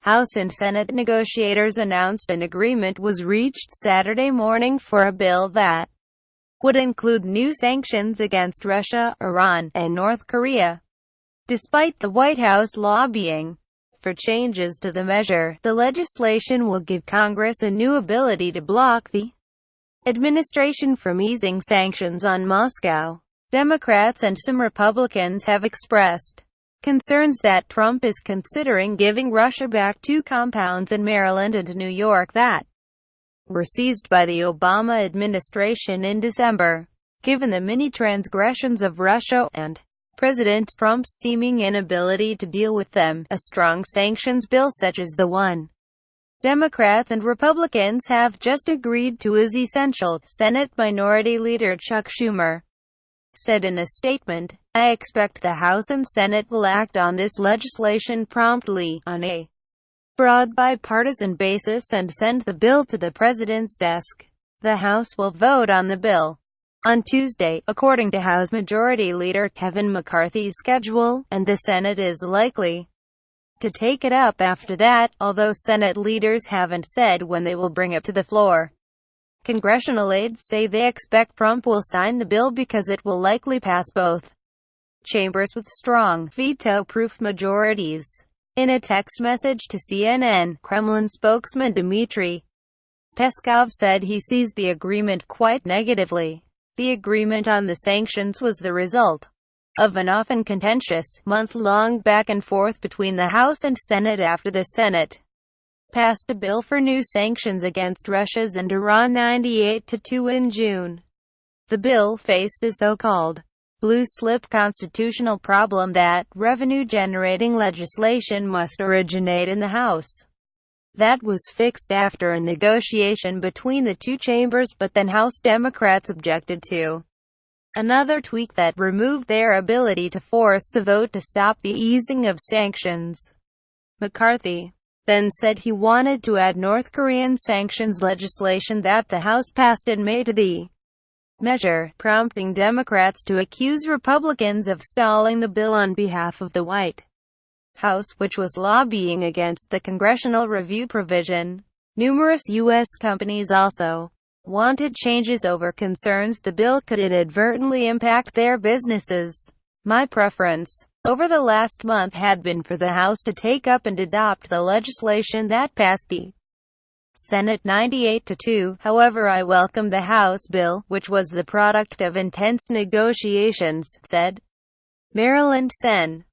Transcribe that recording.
House and Senate negotiators announced an agreement was reached Saturday morning for a bill that would include new sanctions against Russia, Iran, and North Korea. Despite the White House lobbying for changes to the measure, the legislation will give Congress a new ability to block the administration from easing sanctions on Moscow. Democrats and some Republicans have expressed concerns that Trump is considering giving Russia back 2 compounds in Maryland and New York that were seized by the Obama administration in December. Given the many transgressions of Russia and President Trump's seeming inability to deal with them, a strong sanctions bill such as the one Democrats and Republicans have just agreed to is essential, Senate Minority Leader Chuck Schumer said in a statement. I expect the House and Senate will act on this legislation promptly, on a broad bipartisan basis, and send the bill to the president's desk. The House will vote on the bill on Tuesday, according to House Majority Leader Kevin McCarthy's schedule, and the Senate is likely to take it up after that, although Senate leaders haven't said when they will bring it to the floor. Congressional aides say they expect Trump will sign the bill because it will likely pass both chambers with strong, veto-proof majorities. In a text message to CNN, Kremlin spokesman Dmitry Peskov said he sees the agreement quite negatively. The agreement on the sanctions was the result of an often contentious, month-long back-and-forth between the House and Senate after the Senate passed a bill for new sanctions against Russia's and Iran 98-2 in June. The bill faced a so-called blue slip constitutional problem that revenue-generating legislation must originate in the House. That was fixed after a negotiation between the 2 chambers, but then House Democrats objected to another tweak that removed their ability to force a vote to stop the easing of sanctions. McCarthy then said he wanted to add North Korean sanctions legislation that the House passed in May to the measure, prompting Democrats to accuse Republicans of stalling the bill on behalf of the White House, which was lobbying against the congressional review provision. Numerous U.S. companies also wanted changes over concerns the bill could inadvertently impact their businesses. My preference over the last month had been for the House to take up and adopt the legislation that passed the Senate 98-2. However, I welcome the House bill, which was the product of intense negotiations, said Maryland Sen.